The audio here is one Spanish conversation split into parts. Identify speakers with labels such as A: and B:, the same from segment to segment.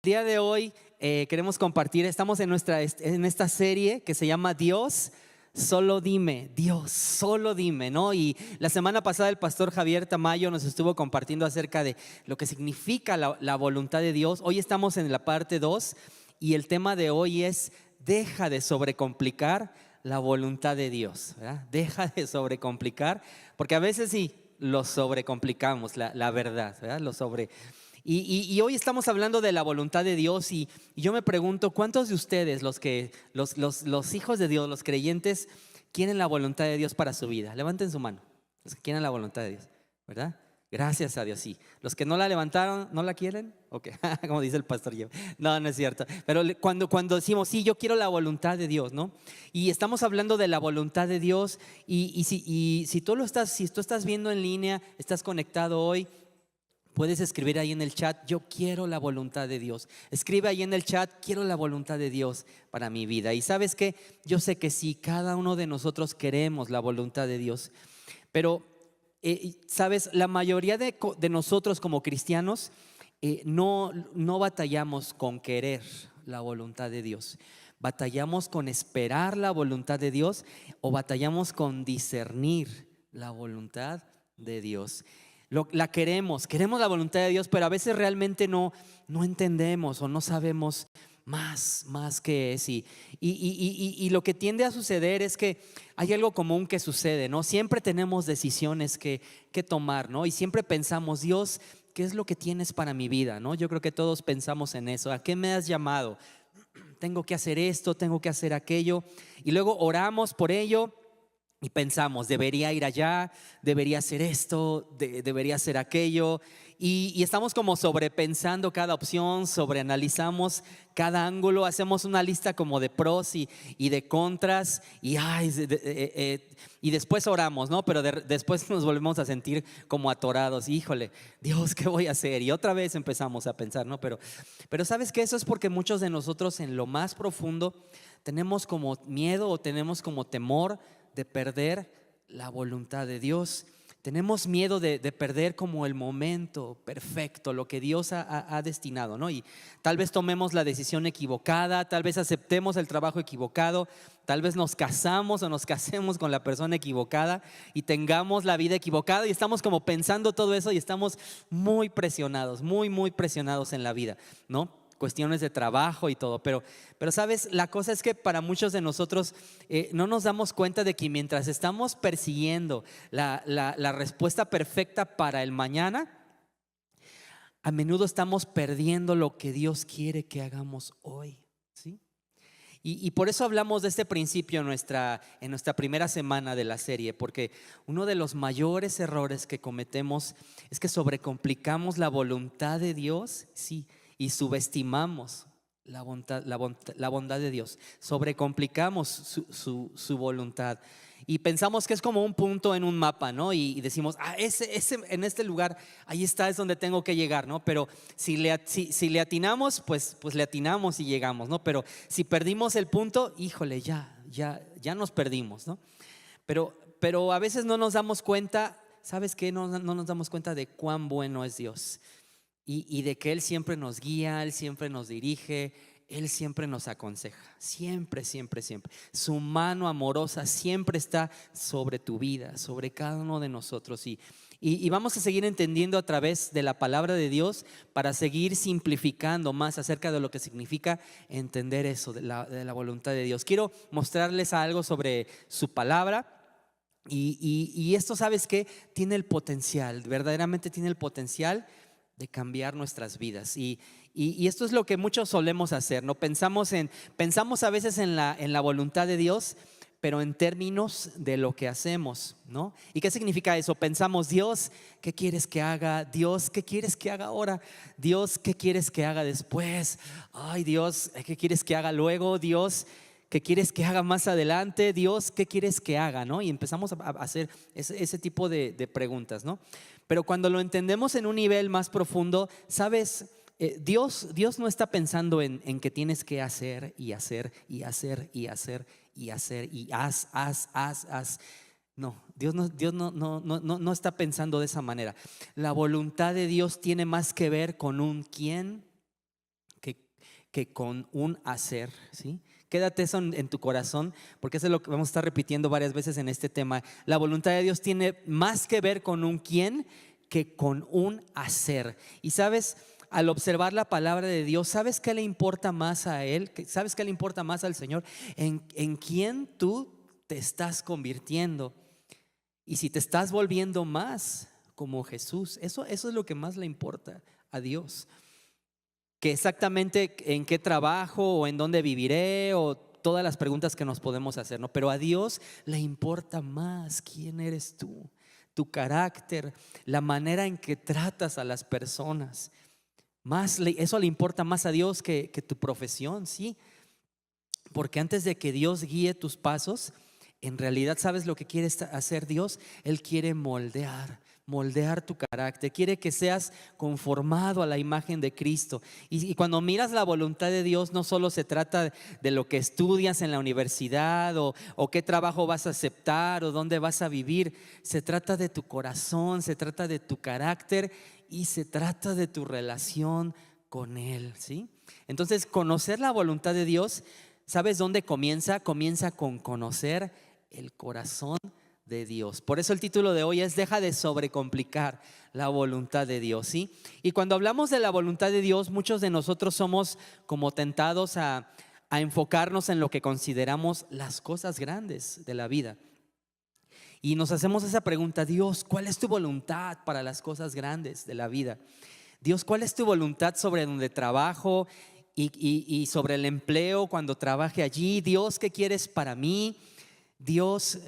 A: El día de hoy queremos compartir, estamos en esta serie que se llama Dios, solo dime, Dios, solo dime, ¿no? Y la semana pasada el pastor Javier Tamayo nos estuvo compartiendo acerca de lo que significa la voluntad de Dios. Hoy estamos en la parte 2 y el tema de hoy es: deja de sobrecomplicar la voluntad de Dios, ¿verdad? Deja de sobrecomplicar, porque a veces sí lo sobrecomplicamos, la verdad, ¿verdad? Y hoy estamos hablando de la voluntad de Dios y yo me pregunto, ¿cuántos de ustedes, los hijos de Dios, los creyentes, quieren la voluntad de Dios para su vida? Levanten su mano, los que quieren la voluntad de Dios, ¿verdad? Gracias a Dios, sí. Los que no la levantaron, ¿no la quieren? Ok, como dice el pastor yo. No, no es cierto. Pero cuando decimos, sí, yo quiero la voluntad de Dios, ¿no? Y estamos hablando de la voluntad de Dios si tú estás viendo en línea, estás conectado hoy, puedes escribir ahí en el chat: yo quiero la voluntad de Dios. Escribe ahí en el chat: quiero la voluntad de Dios para mi vida. Y ¿sabes qué? Yo sé que sí, cada uno de nosotros queremos la voluntad de Dios. Pero, ¿sabes? La mayoría de nosotros como cristianos no batallamos con querer la voluntad de Dios. Batallamos con esperar la voluntad de Dios o batallamos con discernir la voluntad de Dios. La queremos la voluntad de Dios, pero a veces realmente no entendemos o no sabemos más qué es. Y lo que tiende a suceder es que hay algo común que sucede, ¿no? Siempre tenemos decisiones que tomar, ¿no? Y siempre pensamos: Dios, ¿qué es lo que tienes para mi vida? ¿No? Yo creo que todos pensamos en eso. ¿A qué me has llamado? Tengo que hacer esto, tengo que hacer aquello. Y luego oramos por ello. Y pensamos: debería ir allá, debería hacer esto, debería hacer aquello. Y estamos como sobrepensando cada opción, sobreanalizamos cada ángulo, hacemos una lista como de pros y de contras. Y después oramos, ¿no? Pero después nos volvemos a sentir como atorados. Híjole, Dios, ¿qué voy a hacer? Y otra vez empezamos a pensar, ¿no? Pero ¿sabes qué? Eso es porque muchos de nosotros en lo más profundo tenemos como miedo o tenemos como temor de perder la voluntad de Dios. Tenemos miedo de perder como el momento perfecto, lo que Dios ha destinado, ¿no? Y tal vez tomemos la decisión equivocada, tal vez aceptemos el trabajo equivocado, tal vez nos casamos o nos casemos con la persona equivocada y tengamos la vida equivocada, y estamos como pensando todo eso y estamos muy presionados, muy presionados en la vida, ¿no? Cuestiones de trabajo y todo, pero sabes, la cosa es que para muchos de nosotros no nos damos cuenta de que mientras estamos persiguiendo la respuesta perfecta para el mañana, a menudo estamos perdiendo lo que Dios quiere que hagamos hoy, ¿sí? Y por eso hablamos de este principio en nuestra primera semana de la serie, porque uno de los mayores errores que cometemos es que sobrecomplicamos la voluntad de Dios, sí, y subestimamos la bondad de Dios. Sobrecomplicamos su voluntad y pensamos que es como un punto en un mapa, ¿no? Y decimos: en este lugar, ahí está, es donde tengo que llegar, ¿no? Pero si le atinamos, pues le atinamos y llegamos, ¿no? Pero si perdimos el punto, híjole, ya nos perdimos, ¿no? Pero a veces no nos damos cuenta. ¿Sabes qué? No nos damos cuenta de cuán bueno es Dios. Y de que Él siempre nos guía, Él siempre nos dirige, Él siempre nos aconseja, siempre. Su mano amorosa siempre está sobre tu vida, sobre cada uno de nosotros. Y vamos a seguir entendiendo a través de la palabra de Dios para seguir simplificando más acerca de lo que significa entender eso de la voluntad de Dios. Quiero mostrarles algo sobre su palabra. Y esto, ¿sabes qué? Tiene el potencial, verdaderamente tiene el potencial de cambiar nuestras vidas. Y esto es lo que muchos solemos hacer, ¿no? Pensamos a veces en la voluntad de Dios, pero en términos de lo que hacemos, ¿no? ¿Y qué significa eso? Pensamos: Dios, ¿qué quieres que haga? Dios, ¿qué quieres que haga ahora? Dios, ¿qué quieres que haga después? Ay, Dios, ¿qué quieres que haga luego? Dios, ¿qué quieres que haga más adelante? Dios, ¿qué quieres que haga? ¿No? Y empezamos a hacer ese tipo de preguntas, ¿no? Pero cuando lo entendemos en un nivel más profundo, ¿sabes? Dios no está pensando en que tienes que hacer y hacer y hacer y hacer y hacer y haz. No, Dios no está pensando de esa manera. La voluntad de Dios tiene más que ver con un quién que que con un hacer, ¿sí? Quédate eso en tu corazón, porque eso es lo que vamos a estar repitiendo varias veces en este tema. La voluntad de Dios tiene más que ver con un quién que con un hacer. Y sabes, al observar la palabra de Dios, ¿sabes qué le importa más a Él? ¿Sabes qué le importa más al Señor? En quién tú te estás convirtiendo. Y si te estás volviendo más como Jesús, eso es lo que más le importa a Dios. Que exactamente en qué trabajo o en dónde viviré o todas las preguntas que nos podemos hacer, ¿no? Pero a Dios le importa más quién eres tú, tu carácter, la manera en que tratas a las personas. Eso le importa más a Dios que tu profesión, ¿sí? Porque antes de que Dios guíe tus pasos, en realidad, ¿sabes lo que quiere hacer Dios? Él quiere moldear tu carácter, quiere que seas conformado a la imagen de Cristo. Y cuando miras la voluntad de Dios, no solo se trata de lo que estudias en la universidad o qué trabajo vas a aceptar o dónde vas a vivir. Se trata de tu corazón, se trata de tu carácter y se trata de tu relación con Él, ¿sí? Entonces, conocer la voluntad de Dios, ¿sabes dónde comienza? Comienza con conocer el corazón de Dios. Por eso el título de hoy es Deja de sobrecomplicar la voluntad de Dios, ¿sí? Y cuando hablamos de la voluntad de Dios, muchos de nosotros somos como tentados a enfocarnos en lo que consideramos las cosas grandes de la vida. Y nos hacemos esa pregunta: Dios, ¿cuál es tu voluntad para las cosas grandes de la vida? Dios, ¿cuál es tu voluntad sobre donde trabajo y sobre el empleo cuando trabaje allí? Dios, ¿qué quieres para mí? Dios,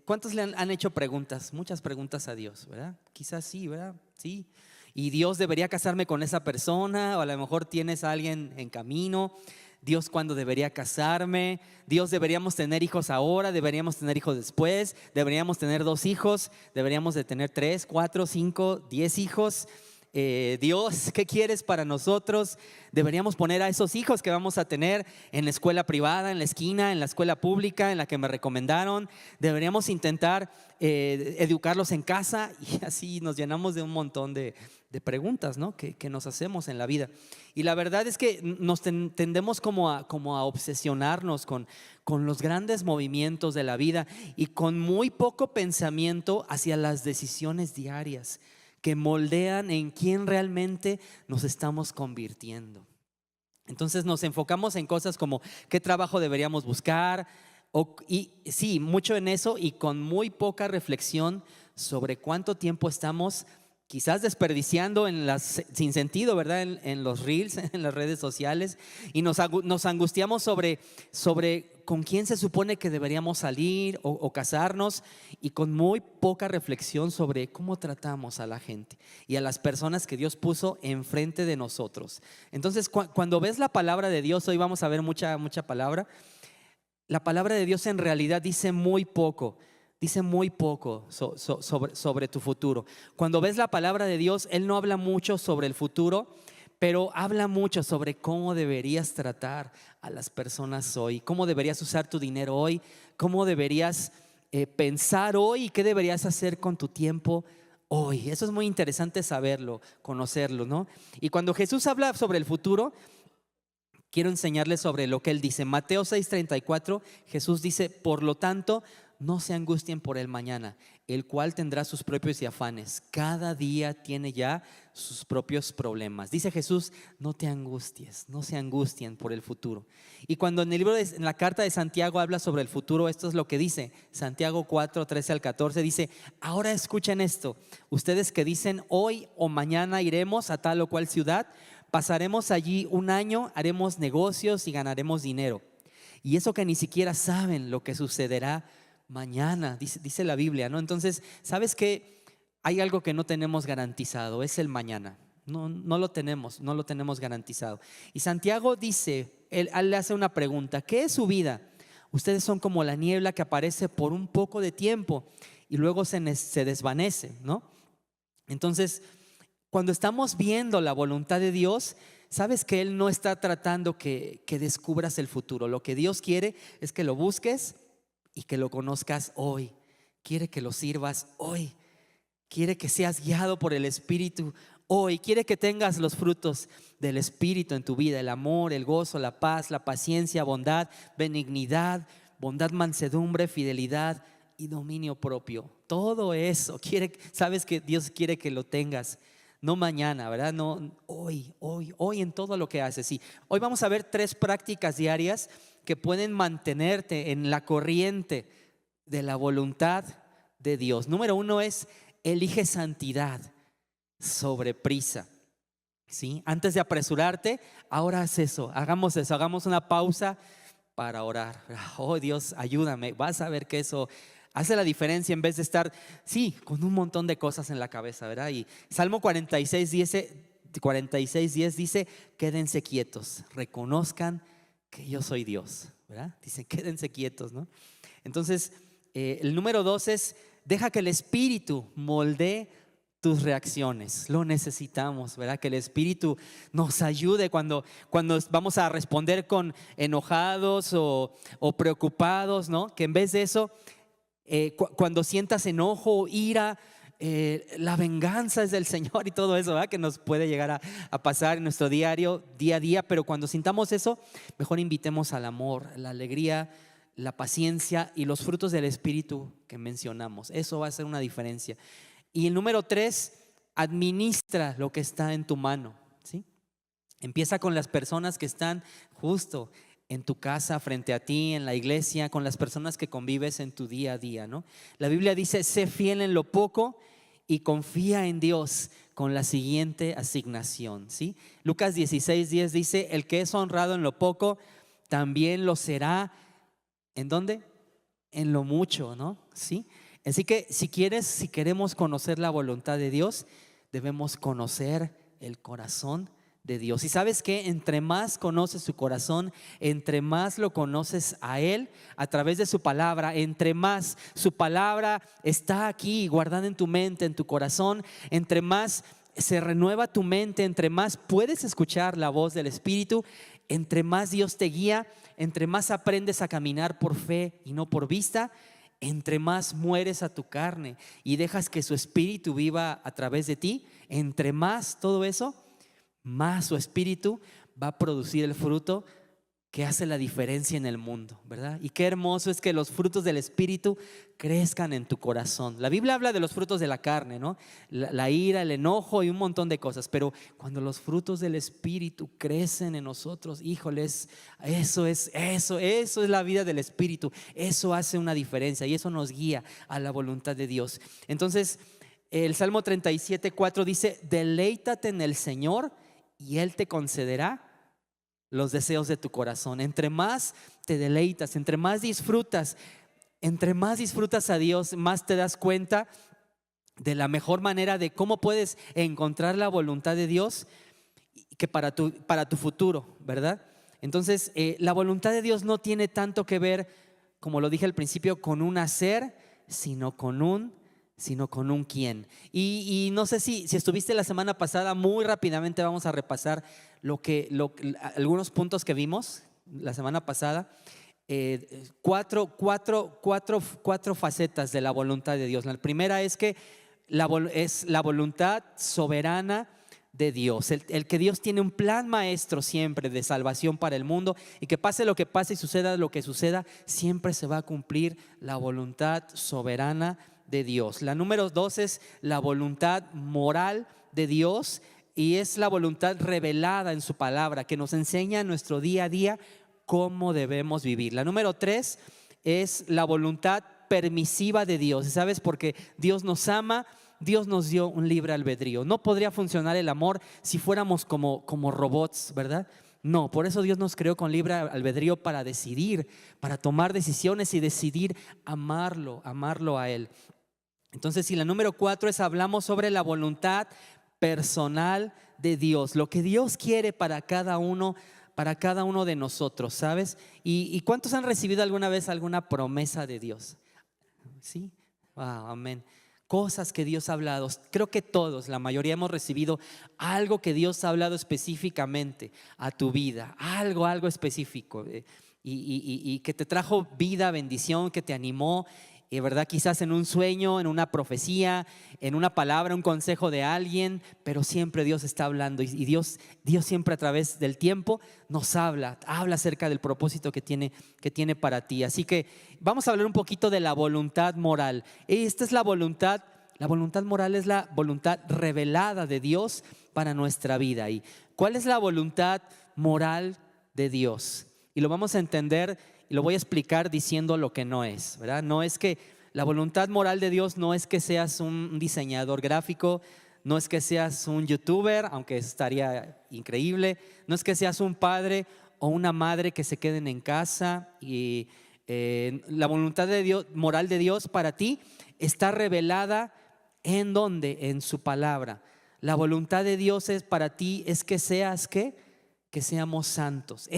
A: ¿cuántos le han hecho preguntas? Muchas preguntas a Dios, ¿verdad? Quizás sí, ¿verdad? Sí. Y Dios, ¿debería casarme con esa persona? O a lo mejor tienes a alguien en camino. Dios, ¿cuándo debería casarme? Dios, ¿deberíamos tener hijos ahora? ¿Deberíamos tener hijos después? ¿Deberíamos tener 2 hijos? ¿Deberíamos de tener 3, 4, 5, 10 hijos? Dios, ¿qué quieres para nosotros? Deberíamos poner a esos hijos que vamos a tener en la escuela privada, en la esquina, en la escuela pública, en la que me recomendaron. Deberíamos intentar educarlos en casa, y así nos llenamos de un montón de preguntas, ¿no? que nos hacemos en la vida. Y la verdad es que nos tendemos como a obsesionarnos con los grandes movimientos de la vida y con muy poco pensamiento hacia las decisiones diarias que moldean en quién realmente nos estamos convirtiendo. Entonces nos enfocamos en cosas como qué trabajo deberíamos buscar, y sí, mucho en eso, y con muy poca reflexión sobre cuánto tiempo estamos quizás desperdiciando sin sentido, ¿verdad? En los reels, en las redes sociales, y nos angustiamos sobre con quién se supone que deberíamos salir o casarnos, y con muy poca reflexión sobre cómo tratamos a la gente y a las personas que Dios puso enfrente de nosotros. Entonces, cuando ves la palabra de Dios, hoy vamos a ver mucha palabra. La palabra de Dios en realidad dice muy poco sobre tu futuro. Cuando ves la palabra de Dios, Él no habla mucho sobre el futuro, pero habla mucho sobre cómo deberías tratar a las personas hoy, cómo deberías usar tu dinero hoy, cómo deberías pensar hoy y qué deberías hacer con tu tiempo hoy. Eso es muy interesante saberlo, conocerlo, ¿no? Y cuando Jesús habla sobre el futuro, quiero enseñarles sobre lo que Él dice. Mateo 6:34, Jesús dice: por lo tanto, no se angustien por el mañana, el cual tendrá sus propios afanes. Cada día tiene ya sus propios problemas. Dice Jesús: no te angusties, no se angustien por el futuro. Y cuando en la carta de Santiago habla sobre el futuro, esto es lo que dice. Santiago 4:13-14 dice: ahora escuchen esto, ustedes que dicen hoy o mañana iremos a tal o cual ciudad, pasaremos allí un año, haremos negocios y ganaremos dinero. Y eso que ni siquiera saben lo que sucederá mañana, dice la Biblia, ¿no? Entonces, ¿sabes qué? Hay algo que no tenemos garantizado, es el mañana. No lo tenemos garantizado. Y Santiago dice, él le hace una pregunta: ¿qué es su vida? Ustedes son como la niebla que aparece por un poco de tiempo y luego se desvanece, ¿no? Entonces, cuando estamos viendo la voluntad de Dios, sabes que Él no está tratando que descubras el futuro. Lo que Dios quiere es que lo busques y que lo conozcas hoy. Quiere que lo sirvas hoy. Quiere que seas guiado por el Espíritu hoy quiere que tengas los frutos del Espíritu en tu vida: el amor, el gozo, la paz, la paciencia, bondad, benignidad, bondad, mansedumbre, fidelidad y dominio propio. Todo eso sabes que Dios quiere que lo tengas. No mañana, ¿verdad? No, hoy en todo lo que haces. Y hoy vamos a ver 3 prácticas diarias que pueden mantenerte en la corriente de la voluntad de Dios. Número 1 es: elige santidad sobre prisa. ¿Sí? Antes de apresurarte, ahora haz eso, hagamos una pausa para orar. Oh Dios, ayúdame. Vas a ver que eso hace la diferencia en vez de estar, sí, con un montón de cosas en la cabeza, ¿verdad? Y Salmo 46:10 dice: quédense quietos, reconozcan que yo soy Dios, ¿verdad? Dice: quédense quietos, ¿no? Entonces, el número 2 es: deja que el Espíritu moldee tus reacciones. Lo necesitamos, ¿verdad? Que el Espíritu nos ayude cuando vamos a responder con enojados o preocupados, ¿no? Que en vez de eso, cuando sientas enojo, ira, la venganza es del Señor y todo eso, ¿verdad? Que nos puede llegar a pasar en nuestro día a día. Pero cuando sintamos eso, mejor invitemos al amor, la alegría, la paciencia y los frutos del Espíritu que mencionamos. Eso va a hacer una diferencia. Y el número 3, administra lo que está en tu mano, ¿sí? Empieza con las personas que están justo en tu casa, frente a ti, en la iglesia, con las personas que convives en tu día a día, ¿no? La Biblia dice: sé fiel en lo poco y confía en Dios con la siguiente asignación, ¿sí? Lucas 16:10 dice: el que es honrado en lo poco, también lo será. ¿En dónde? En lo mucho, ¿no? ¿Sí? Así que si queremos conocer la voluntad de Dios, debemos conocer el corazón de Dios. Y sabes que entre más conoces su corazón, entre más lo conoces a Él a través de su palabra, entre más su palabra está aquí guardada en tu mente, en tu corazón, entre más se renueva tu mente, entre más puedes escuchar la voz del Espíritu, entre más Dios te guía, entre más aprendes a caminar por fe y no por vista, entre más mueres a tu carne y dejas que su Espíritu viva a través de ti, entre más todo eso, más su Espíritu va a producir el fruto que hace la diferencia en el mundo, ¿verdad? Y qué hermoso es que los frutos del Espíritu crezcan en tu corazón. La Biblia habla de los frutos de la carne, ¿no? La ira, el enojo y un montón de cosas. Pero cuando los frutos del Espíritu crecen en nosotros, híjoles, eso es la vida del Espíritu. Eso hace una diferencia y eso nos guía a la voluntad de Dios. Entonces, el Salmo 37:4 dice: deleítate en el Señor y Él te concederá los deseos de tu corazón. Entre más te deleitas, entre más disfrutas a Dios, más te das cuenta de la mejor manera de cómo puedes encontrar la voluntad de Dios que para tu futuro, ¿verdad? Entonces, la voluntad de Dios no tiene tanto que ver, como lo dije al principio, con un hacer, sino con un quién. Y no sé si estuviste la semana pasada. Muy rápidamente vamos a repasar algunos puntos que vimos la semana pasada. Cuatro facetas de la voluntad de Dios. La primera es que es la voluntad soberana de Dios, el que Dios tiene un plan maestro siempre de salvación para el mundo, y que pase lo que pase y suceda lo que suceda, siempre se va a cumplir la voluntad soberana de Dios. La número 2 es la voluntad moral de Dios, y es la voluntad revelada en su palabra que nos enseña en nuestro día a día cómo debemos vivir. La número 3 es la voluntad permisiva de Dios. ¿Sabes? Porque Dios nos ama, Dios nos dio un libre albedrío. No podría funcionar el amor si fuéramos como robots, ¿verdad? No, por eso Dios nos creó con libre albedrío, para decidir, para tomar decisiones y decidir amarlo a Él. Entonces, si la número 4 es, hablamos sobre la voluntad personal de Dios, lo que Dios quiere para cada uno de nosotros, ¿sabes? ¿Y cuántos han recibido alguna vez alguna promesa de Dios? Sí, wow, amén. Cosas que Dios ha hablado. Creo que todos, la mayoría, hemos recibido algo que Dios ha hablado específicamente a tu vida, algo específico, y que te trajo vida, bendición, que te animó. y verdad, quizás en un sueño, en una profecía, en una palabra, un consejo de alguien, pero siempre Dios está hablando y Dios siempre a través del tiempo nos habla acerca del propósito que tiene para ti. Así que vamos a hablar un poquito de la voluntad moral. Esta es la voluntad moral, es la voluntad revelada de Dios para nuestra vida. ¿Y cuál es la voluntad moral de Dios? Y lo vamos a entender y lo voy a explicar diciendo lo que no es, ¿verdad? No es que la voluntad moral de Dios no es que seas un diseñador gráfico, no es que seas un youtuber, aunque estaría increíble, no es que seas un padre o una madre que se queden en casa. Y la voluntad de Dios, moral de Dios para ti está revelada ¿en dónde? En su palabra. La voluntad de Dios para ti es que seas ¿qué? Que seamos santos.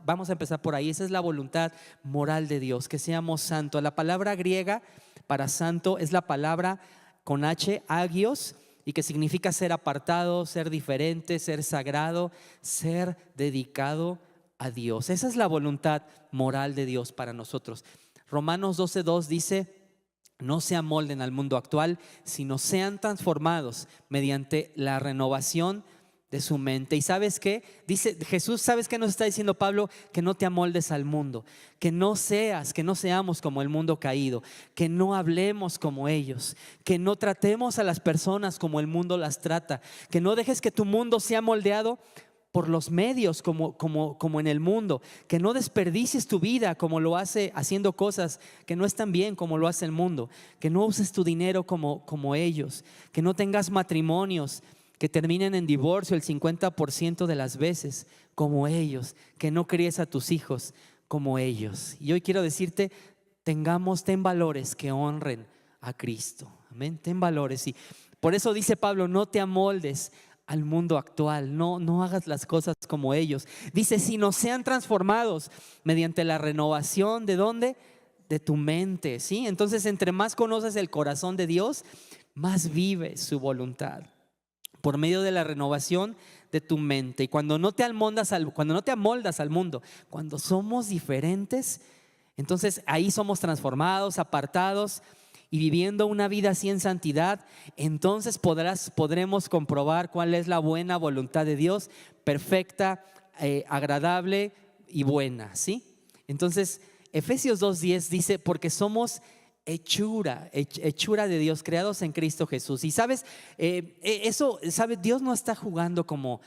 A: Vamos a empezar por ahí. Esa es la voluntad moral de Dios, que seamos santos. La palabra griega para santo es la palabra con H, agios, y que significa ser apartado, ser diferente, ser sagrado, ser dedicado a Dios. Esa es la voluntad moral de Dios para nosotros. Romanos 12:2 dice: no se amolden al mundo actual, sino sean transformados mediante la renovación de su mente. ¿Y sabes qué? Dice Jesús, ¿sabes qué nos está diciendo Pablo? Que no te amoldes al mundo, que no seamos como el mundo caído, que no hablemos como ellos, que no tratemos a las personas como el mundo las trata, que no dejes que tu mundo sea moldeado por los medios como en el mundo, que no desperdicies tu vida como lo hace haciendo cosas que no están bien como lo hace el mundo, que no uses tu dinero como ellos, que no tengas matrimonios que terminen en divorcio el 50% de las veces como ellos, que no críes a tus hijos como ellos. Y hoy quiero decirte, ten valores que honren a Cristo. Amén, ten valores. Y por eso dice Pablo, no te amoldes al mundo actual, no hagas las cosas como ellos. Dice, sino sean transformados mediante la renovación, ¿de dónde? De tu mente, ¿sí? Entonces, entre más conoces el corazón de Dios, más vives su voluntad por medio de la renovación de tu mente. Y cuando no te amoldas al mundo, cuando somos diferentes, entonces ahí somos transformados, apartados y viviendo una vida así en santidad. Entonces podremos comprobar cuál es la buena voluntad de Dios, perfecta, agradable y buena, ¿sí? Entonces Efesios 2:10 dice, porque somos hechura de Dios, creados en Cristo Jesús. Y sabes, ¿sabes? Dios no está jugando como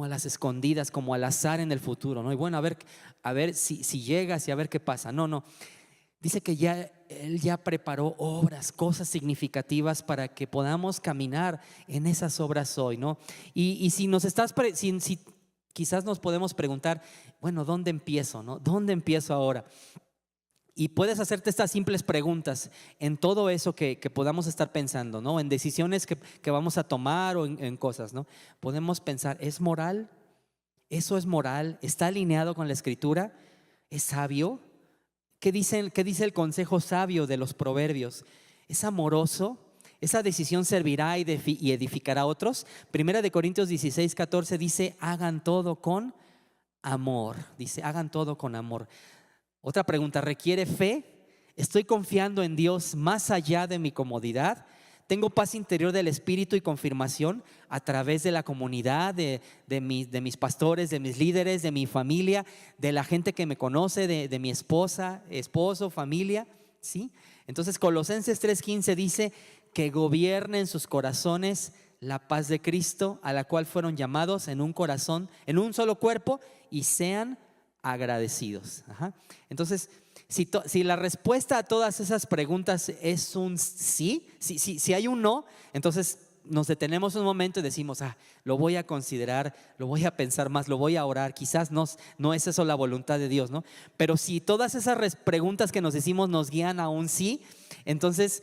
A: a las escondidas, como al azar en el futuro, ¿no? Y bueno, a ver si llegas y a ver qué pasa. No. Dice que Él ya preparó obras, cosas significativas para que podamos caminar en esas obras hoy, ¿no? Y si quizás nos podemos preguntar, bueno, ¿dónde empiezo, no? ¿Dónde empiezo ahora? Y puedes hacerte estas simples preguntas en todo eso que podamos estar pensando, ¿no? En decisiones que vamos a tomar o en cosas, ¿no? Podemos pensar, ¿es moral? ¿Eso es moral? ¿Está alineado con la Escritura? ¿Es sabio? ¿Qué dice el consejo sabio de los proverbios? ¿Es amoroso? ¿Esa decisión servirá y edificará a otros? Primera de Corintios 16:14 dice, hagan todo con amor. Dice, hagan todo con amor. Otra pregunta, ¿requiere fe? ¿Estoy confiando en Dios más allá de mi comodidad? ¿Tengo paz interior del espíritu y confirmación a través de la comunidad, de mis pastores, de mis líderes, de mi familia, de la gente que me conoce, de mi esposo, familia? ¿Sí? Entonces Colosenses 3:15 dice que gobierne en sus corazones la paz de Cristo, a la cual fueron llamados en un corazón, en un solo cuerpo, y sean agradecidos. Entonces, si la respuesta a todas esas preguntas es un sí, si hay un no, entonces nos detenemos un momento y decimos, lo voy a considerar, lo voy a pensar más, lo voy a orar. Quizás no es eso la voluntad de Dios, ¿no? Pero si todas esas preguntas que nos decimos nos guían a un sí, entonces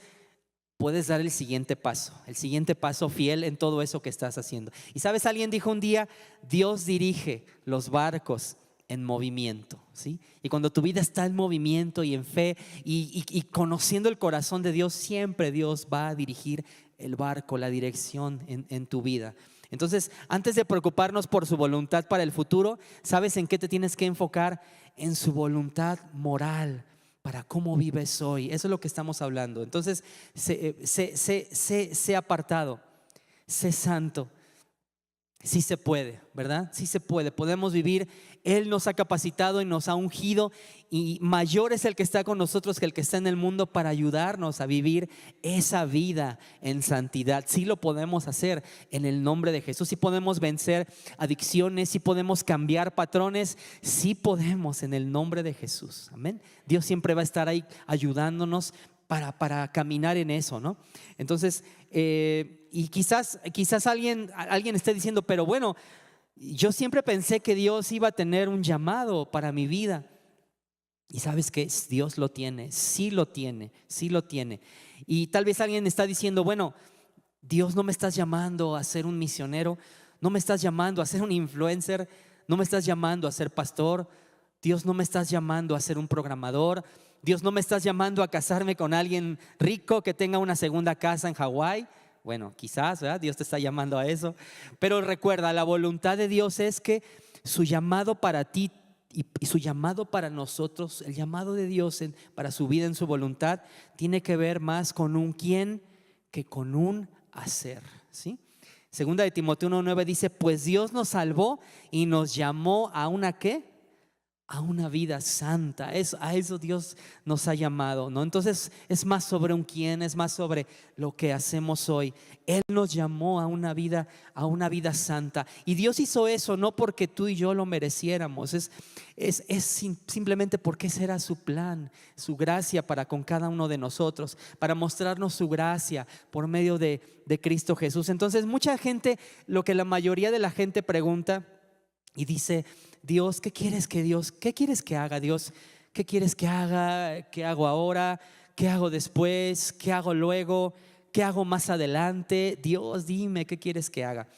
A: puedes dar el siguiente paso fiel en todo eso que estás haciendo. Y sabes, alguien dijo un día, Dios dirige los barcos en movimiento, ¿sí? Y cuando tu vida está en movimiento y en fe y conociendo el corazón de Dios, siempre Dios va a dirigir el barco, la dirección en tu vida. Entonces, antes de preocuparnos por su voluntad para el futuro, ¿sabes en qué te tienes que enfocar? En su voluntad moral para cómo vives hoy. Eso es lo que estamos hablando. Entonces, sé apartado, sé santo. Sí se puede, ¿verdad? Sí se puede, podemos vivir. Él nos ha capacitado y nos ha ungido, y mayor es el que está con nosotros que el que está en el mundo para ayudarnos a vivir esa vida en santidad. Sí lo podemos hacer en el nombre de Jesús. Sí podemos vencer adicciones, sí podemos cambiar patrones, sí podemos en el nombre de Jesús. Amén. Dios siempre va a estar ahí ayudándonos para caminar en eso, ¿no? Entonces, y quizás alguien esté diciendo, pero bueno, yo siempre pensé que Dios iba a tener un llamado para mi vida. Y sabes que Dios lo tiene, sí lo tiene, sí lo tiene. Y tal vez alguien está diciendo, bueno, Dios, no me estás llamando a ser un misionero, no me estás llamando a ser un influencer, no me estás llamando a ser pastor, Dios, no me estás llamando a ser un programador, Dios, no me estás llamando a casarme con alguien rico que tenga una segunda casa en Hawái. Bueno, quizás, ¿verdad? Dios te está llamando a eso. Pero recuerda, la voluntad de Dios es que su llamado para ti y su llamado para nosotros, el llamado de Dios para su vida en su voluntad, tiene que ver más con un quién que con un hacer, ¿sí? Segunda de Timoteo 1:9 dice, pues Dios nos salvó y nos llamó a una ¿qué? A una vida santa. A eso Dios nos ha llamado, ¿no? Entonces es más sobre un quién, es más sobre lo que hacemos hoy. Él nos llamó a una vida santa. Y Dios hizo eso no porque tú y yo lo mereciéramos, es simplemente porque ese era su plan, su gracia para con cada uno de nosotros, para mostrarnos su gracia por medio de Cristo Jesús. Entonces mucha gente, lo que la mayoría de la gente pregunta y dice, Dios, ¿qué quieres que haga, Dios? ¿Qué quieres que haga? ¿Qué hago ahora? ¿Qué hago después? ¿Qué hago luego? ¿Qué hago más adelante? Dios, dime, ¿qué quieres que haga?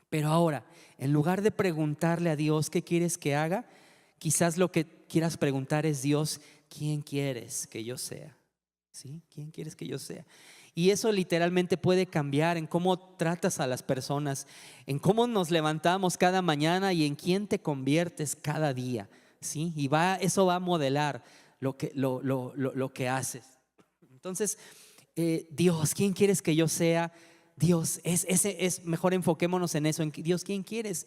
A: Pero ahora, en lugar de preguntarle a Dios qué quieres que haga, quizás lo que quieras preguntar es, Dios, ¿quién quieres que yo sea? ¿Sí? ¿Quién quieres que yo sea? Y eso literalmente puede cambiar en cómo tratas a las personas, en cómo nos levantamos cada mañana y en quién te conviertes cada día, ¿sí? Y eso va a modelar lo que haces. Entonces, Dios, ¿quién quieres que yo sea? Dios, mejor enfoquémonos en eso, en Dios, ¿quién quieres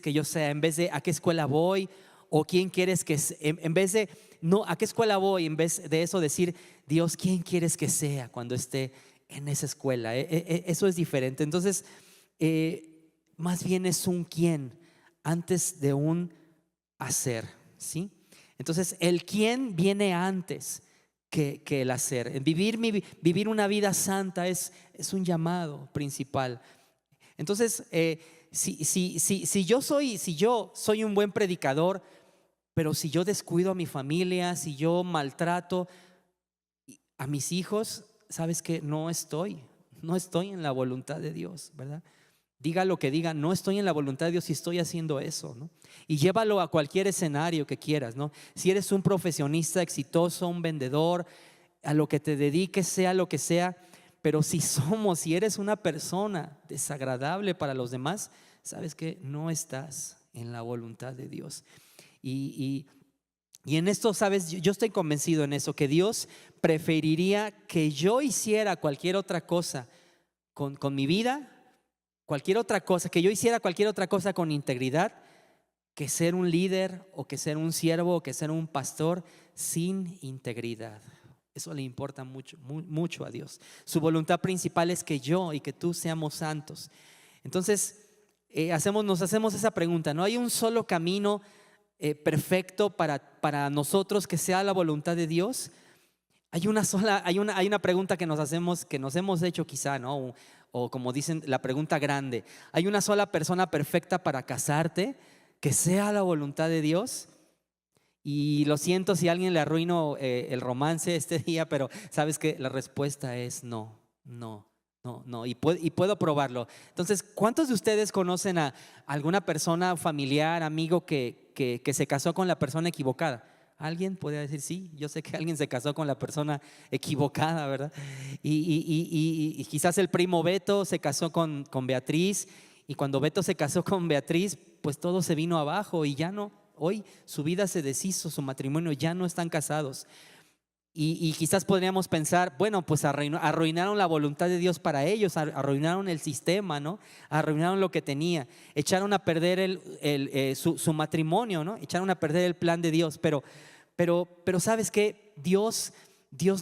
A: que yo sea? En vez de ¿a qué escuela voy? O ¿quién quieres que en vez de no, ¿a qué escuela voy? En vez de eso decir, Dios, ¿quién quieres que sea cuando esté en esa escuela? Eso es diferente. Entonces, más bien es un quién antes de un hacer, ¿sí? Entonces, el quién viene antes que el hacer. Vivir una vida santa es un llamado principal. Entonces, si yo soy un buen predicador, pero si yo descuido a mi familia, si yo maltrato a mis hijos, sabes que no estoy en la voluntad de Dios, ¿verdad? Diga lo que diga, no estoy en la voluntad de Dios si estoy haciendo eso, ¿no? Y llévalo a cualquier escenario que quieras, ¿no? Si eres un profesionista exitoso, un vendedor, a lo que te dediques, sea lo que sea, pero si eres una persona desagradable para los demás, sabes que no estás en la voluntad de Dios. Y en esto, sabes, yo estoy convencido en eso, que Dios preferiría que yo hiciera cualquier otra cosa con mi vida, cualquier otra cosa, que yo hiciera cualquier otra cosa con integridad, que ser un líder o que ser un siervo o que ser un pastor sin integridad. Eso le importa mucho a Dios. Su voluntad principal es que yo y que tú seamos santos. Entonces, nos hacemos esa pregunta, ¿no? Hay un solo camino perfecto para nosotros que sea la voluntad de Dios. Hay una pregunta que nos hemos hecho quizá, ¿no? O como dicen, la pregunta grande. ¿Hay una sola persona perfecta para casarte que sea la voluntad de Dios? Y lo siento si a alguien le arruino el romance este día, pero sabes que la respuesta es no. Y puedo probarlo. Entonces, ¿cuántos de ustedes conocen a alguna persona, familiar, amigo que se casó con la persona equivocada? ¿Alguien podría decir sí? Yo sé que alguien se casó con la persona equivocada, ¿verdad? Y quizás el primo Beto se casó con Beatriz, y cuando Beto se casó con Beatriz, pues todo se vino abajo y ya no Hoy su vida se deshizo, su matrimonio, ya no están casados. Y quizás podríamos pensar, bueno, pues arruinaron la voluntad de Dios para ellos, arruinaron el sistema, ¿no? Arruinaron lo que tenía, echaron a perder su matrimonio, ¿no? Echaron a perder el plan de Dios. Pero ¿sabes qué? Dios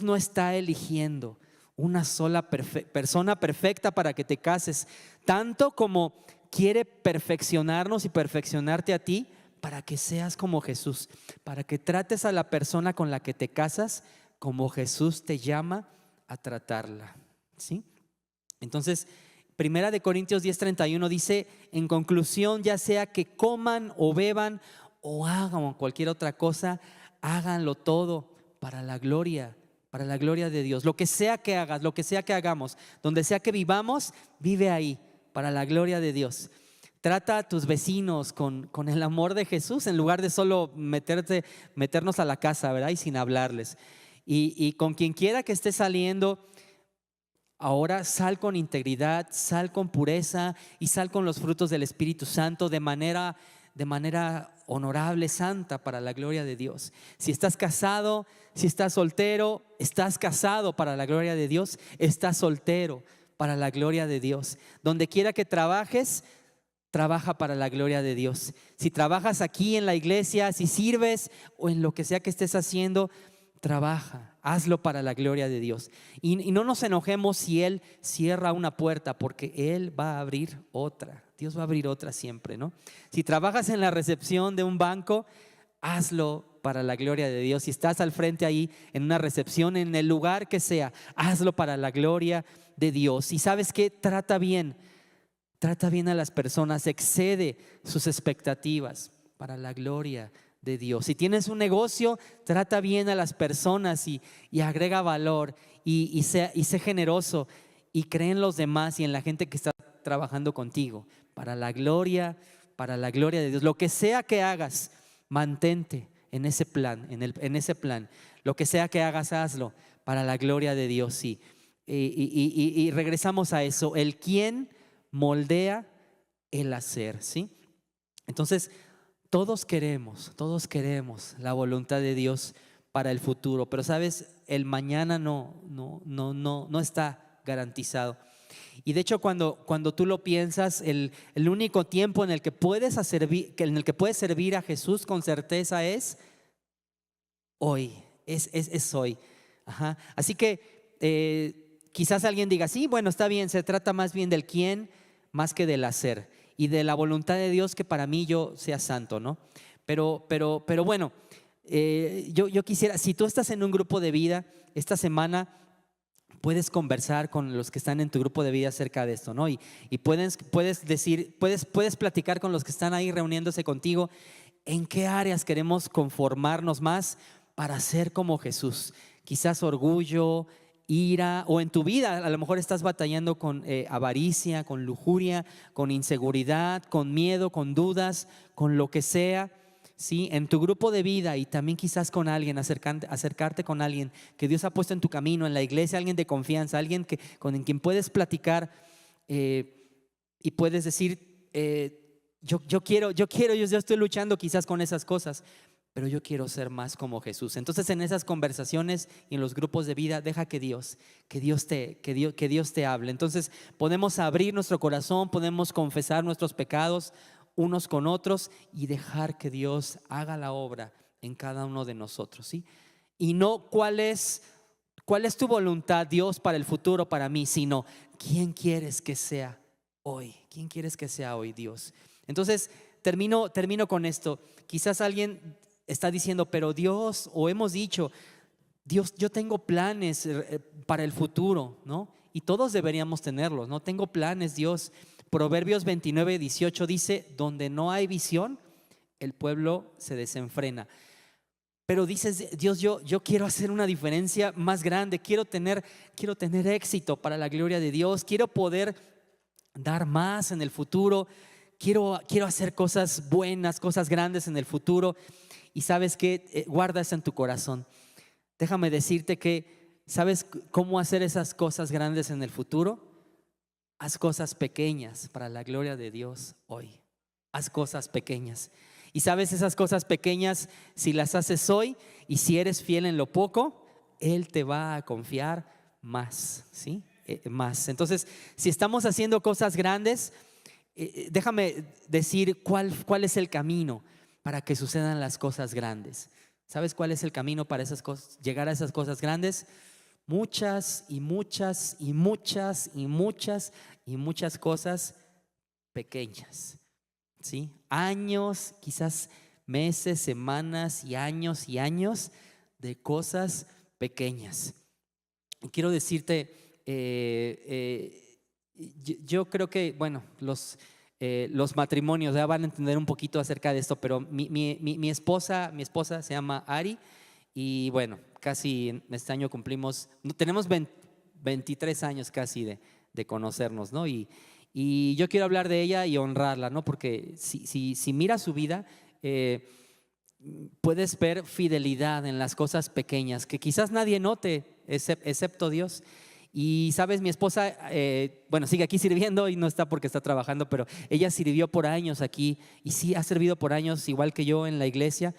A: no está eligiendo una sola persona perfecta para que te cases, tanto como quiere perfeccionarnos y perfeccionarte a ti para que seas como Jesús, para que trates a la persona con la que te casas como Jesús te llama a tratarla, ¿sí? Entonces, Primera de Corintios 10:31 dice: en conclusión, ya sea que coman o beban o hagan cualquier otra cosa, háganlo todo para la gloria de Dios. Lo que sea que hagas, lo que sea que hagamos, donde sea que vivamos, vive ahí para la gloria de Dios. Trata a tus vecinos con el amor de Jesús, en lugar de solo meternos a la casa, ¿verdad? Y sin hablarles. Y con quien quiera que esté saliendo, ahora sal con integridad, sal con pureza y sal con los frutos del Espíritu Santo de manera honorable, santa, para la gloria de Dios. Si estás casado, si estás soltero, estás casado para la gloria de Dios, estás soltero para la gloria de Dios. Donde quiera que trabajes, trabaja para la gloria de Dios. Si trabajas aquí en la iglesia, si sirves o en lo que sea que estés haciendo, trabaja, hazlo para la gloria de Dios. Y no nos enojemos si Él cierra una puerta, porque Él va a abrir otra. Dios va a abrir otra siempre, ¿no? Si trabajas en la recepción de un banco, hazlo para la gloria de Dios. Si estás al frente ahí en una recepción, en el lugar que sea, hazlo para la gloria de Dios. Y sabes que trata bien a las personas, excede sus expectativas para la gloria de Dios. Si tienes un negocio, trata bien a las personas y agrega valor y sé generoso y cree en los demás y en la gente que está trabajando contigo para la gloria de Dios. Lo que sea que hagas, mantente en ese plan, en ese plan. Lo que sea que hagas, hazlo para la gloria de Dios, sí. Y regresamos a eso, el quién moldea el hacer, ¿sí? Entonces, todos queremos la voluntad de Dios para el futuro, pero sabes, el mañana no está garantizado. Y de hecho, cuando tú lo piensas, el único tiempo en el que puedes servir a Jesús con certeza es hoy, es hoy. Ajá. Así que quizás alguien diga, sí, bueno, está bien, se trata más bien del quién más que del hacer y de la voluntad de Dios que para mí yo sea santo, ¿no? Pero bueno, yo quisiera, si tú estás en un grupo de vida, esta semana puedes conversar con los que están en tu grupo de vida acerca de esto, ¿no? Y puedes platicar con los que están ahí reuniéndose contigo, en qué áreas queremos conformarnos más para ser como Jesús. Quizás orgullo, ira, o en tu vida a lo mejor estás batallando con avaricia, con lujuria, con inseguridad, con miedo, con dudas, con lo que sea, ¿sí? En tu grupo de vida y también quizás con alguien, acercarte con alguien que Dios ha puesto en tu camino, en la iglesia, alguien de confianza, alguien con quien puedes platicar y puedes decir, yo estoy luchando quizás con esas cosas, pero yo quiero ser más como Jesús. Entonces, en esas conversaciones y en los grupos de vida, deja que Dios te hable. Entonces, podemos abrir nuestro corazón, podemos confesar nuestros pecados unos con otros y dejar que Dios haga la obra en cada uno de nosotros, ¿sí? Y no cuál es tu voluntad, Dios, para el futuro, para mí, sino quién quieres que sea hoy. ¿Quién quieres que sea hoy, Dios? Entonces, termino con esto. Quizás alguien está diciendo, pero Dios, o hemos dicho, Dios, yo tengo planes para el futuro, ¿no? Y todos deberíamos tenerlos, ¿no? Tengo planes, Dios. Proverbios 29:18 dice, donde no hay visión, el pueblo se desenfrena. Pero dices, Dios, yo quiero hacer una diferencia más grande, quiero tener éxito para la gloria de Dios, quiero poder dar más en el futuro, quiero hacer cosas buenas, cosas grandes en el futuro. Y sabes que guarda eso en tu corazón. Déjame decirte que, ¿sabes cómo hacer esas cosas grandes en el futuro? Haz cosas pequeñas para la gloria de Dios hoy. Haz cosas pequeñas. Y sabes, esas cosas pequeñas, si las haces hoy y si eres fiel en lo poco, Él te va a confiar más, ¿sí? Más. Entonces, si estamos haciendo cosas grandes, déjame decir cuál es el camino para que sucedan las cosas grandes. ¿Sabes cuál es el camino para esas cosas, llegar a esas cosas grandes? Muchas y muchas y muchas y muchas y muchas cosas pequeñas, ¿sí? Años, quizás meses, semanas y años de cosas pequeñas. Y quiero decirte, yo creo que, bueno, los matrimonios ya van a entender un poquito acerca de esto, pero mi esposa se llama Ari y bueno, casi este año tenemos 23 años casi de conocernos, ¿no? Y yo quiero hablar de ella y honrarla, ¿no? Porque si miras su vida, puedes ver fidelidad en las cosas pequeñas que quizás nadie note, excepto Dios. Y sabes, mi esposa, bueno, sigue aquí sirviendo y no está porque está trabajando, pero ella sirvió por años aquí y sí ha servido por años igual que yo en la iglesia.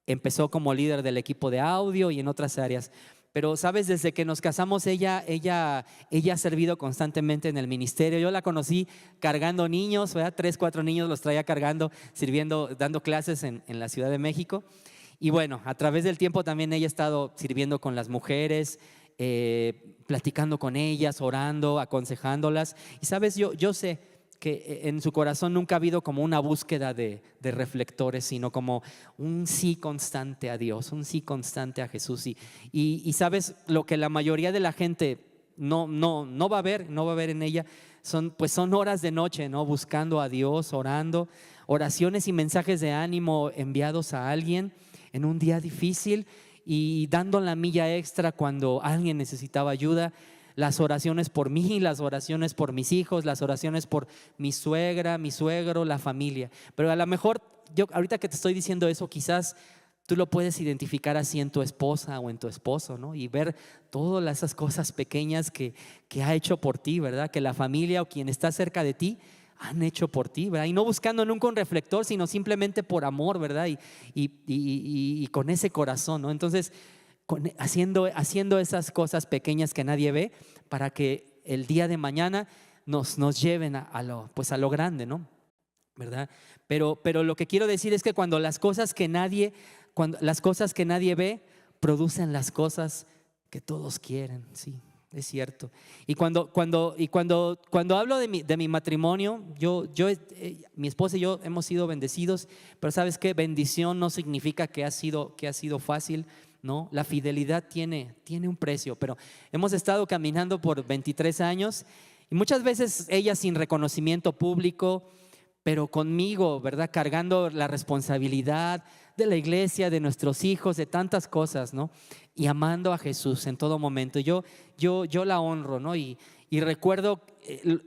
A: Empezó como líder del equipo de audio y en otras áreas. Pero sabes, desde que nos casamos ella ha servido constantemente en el ministerio. Yo la conocí cargando niños, ¿verdad? 3, 4 niños los traía cargando, sirviendo, dando clases en la Ciudad de México. Y bueno, a través del tiempo también ella ha estado sirviendo con las mujeres, platicando con ellas, orando, aconsejándolas. Y sabes, yo sé que en su corazón nunca ha habido como una búsqueda de reflectores, sino como un sí constante a Dios, un sí constante a Jesús. Y sabes, lo que la mayoría de la gente no va a ver en ella son horas de noche, ¿no? Buscando a Dios, orando, oraciones y mensajes de ánimo enviados a alguien en un día difícil y dando la milla extra cuando alguien necesitaba ayuda. Las oraciones por mí, las oraciones por mis hijos, las oraciones por mi suegra, mi suegro, la familia. Pero a lo mejor yo ahorita que te estoy diciendo eso, quizás tú lo puedes identificar así en tu esposa o en tu esposo, ¿no? Y ver todas esas cosas pequeñas que ha hecho por ti, ¿verdad? Que la familia o quien está cerca de ti han hecho por ti, ¿verdad? Y no buscando nunca un reflector, sino simplemente por amor, ¿verdad? Y con ese corazón, ¿no? Entonces, haciendo esas cosas pequeñas que nadie ve para que el día de mañana nos lleven a lo grande, ¿no? ¿Verdad? Pero lo que quiero decir es que cuando las cosas que nadie ve producen las cosas que todos quieren, sí. Es cierto. Y cuando hablo de mi matrimonio, mi esposa y yo hemos sido bendecidos, pero ¿sabes qué? Bendición no significa que ha sido fácil, ¿no? La fidelidad tiene un precio, pero hemos estado caminando por 23 años y muchas veces ella sin reconocimiento público, pero conmigo, ¿verdad? Cargando la responsabilidad de la iglesia, de nuestros hijos, de tantas cosas, ¿no? Y amando a Jesús en todo momento. Yo la honro, ¿no? Y recuerdo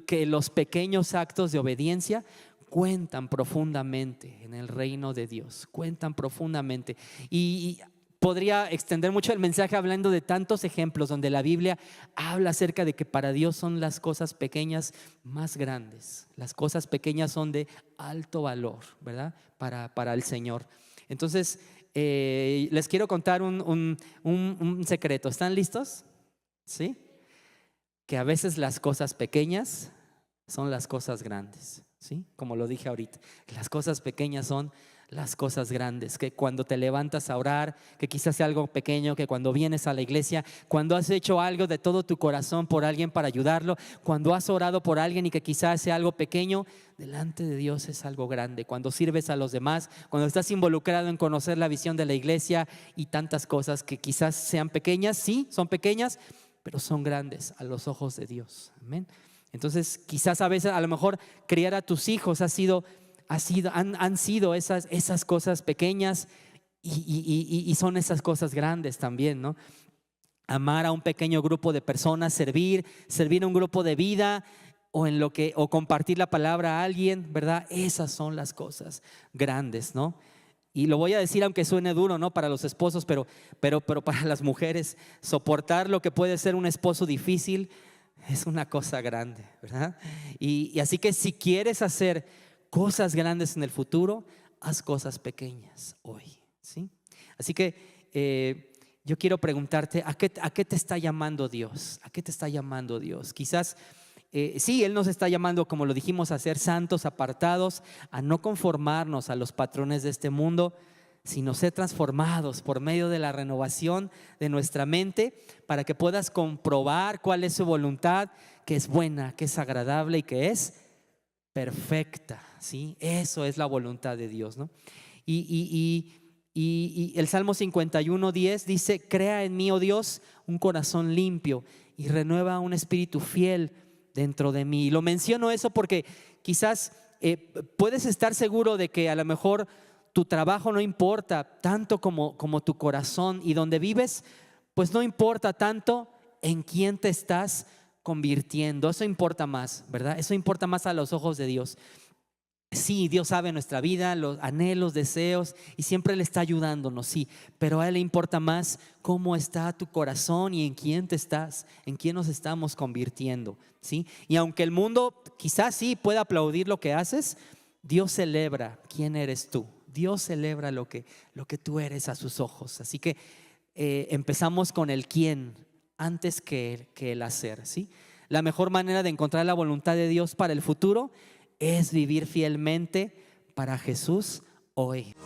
A: que los pequeños actos de obediencia cuentan profundamente en el reino de Dios, cuentan profundamente. Y podría extender mucho el mensaje hablando de tantos ejemplos donde la Biblia habla acerca de que para Dios son las cosas pequeñas más grandes. Las cosas pequeñas son de alto valor, ¿verdad? Para el Señor. Entonces, les quiero contar un secreto. ¿Están listos? ¿Sí? Que a veces las cosas pequeñas son las cosas grandes, ¿sí? Como lo dije ahorita, las cosas pequeñas son las cosas grandes, que cuando te levantas a orar, que quizás sea algo pequeño, que cuando vienes a la iglesia, cuando has hecho algo de todo tu corazón por alguien para ayudarlo, cuando has orado por alguien y que quizás sea algo pequeño, delante de Dios es algo grande. Cuando sirves a los demás, cuando estás involucrado en conocer la visión de la iglesia y tantas cosas que quizás sean pequeñas, sí, son pequeñas, pero son grandes a los ojos de Dios. Amén. Entonces, quizás a veces, a lo mejor, criar a tus hijos han sido esas cosas pequeñas y son esas cosas grandes también, ¿no? Amar a un pequeño grupo de personas, servir a un grupo de vida o compartir la palabra a alguien, ¿verdad? Esas son las cosas grandes, ¿no? Y lo voy a decir aunque suene duro, ¿no? Para los esposos, pero para las mujeres, soportar lo que puede ser un esposo difícil es una cosa grande, ¿verdad? Y así que si quieres hacer cosas grandes en el futuro, haz cosas pequeñas hoy, ¿sí? Así que yo quiero preguntarte, ¿a qué te está llamando Dios? ¿A qué te está llamando Dios? Quizás sí, Él nos está llamando, como lo dijimos, a ser santos, apartados, a no conformarnos a los patrones de este mundo, sino ser transformados por medio de la renovación de nuestra mente, para que puedas comprobar cuál es su voluntad, que es buena, que es agradable y que es perfecta, ¿sí? Eso es la voluntad de Dios, ¿no? Y el Salmo 51:10 dice: crea en mí, oh Dios, un corazón limpio y renueva un espíritu fiel dentro de mí. Y lo menciono eso porque quizás puedes estar seguro de que a lo mejor tu trabajo no importa tanto como tu corazón, y donde vives pues no importa tanto en quién te estás convirtiendo. Eso importa más, ¿verdad? Eso importa más a los ojos de Dios. Sí, Dios sabe nuestra vida, los anhelos, deseos, y siempre Él está ayudándonos, sí, pero a Él le importa más cómo está tu corazón y en quién te estás, en quién nos estamos convirtiendo, ¿sí? Y aunque el mundo quizás sí pueda aplaudir lo que haces, Dios celebra quién eres tú. Dios celebra lo que tú eres a sus ojos. Así que empezamos con el quién antes que el hacer, ¿sí? La mejor manera de encontrar la voluntad de Dios para el futuro es vivir fielmente para Jesús hoy.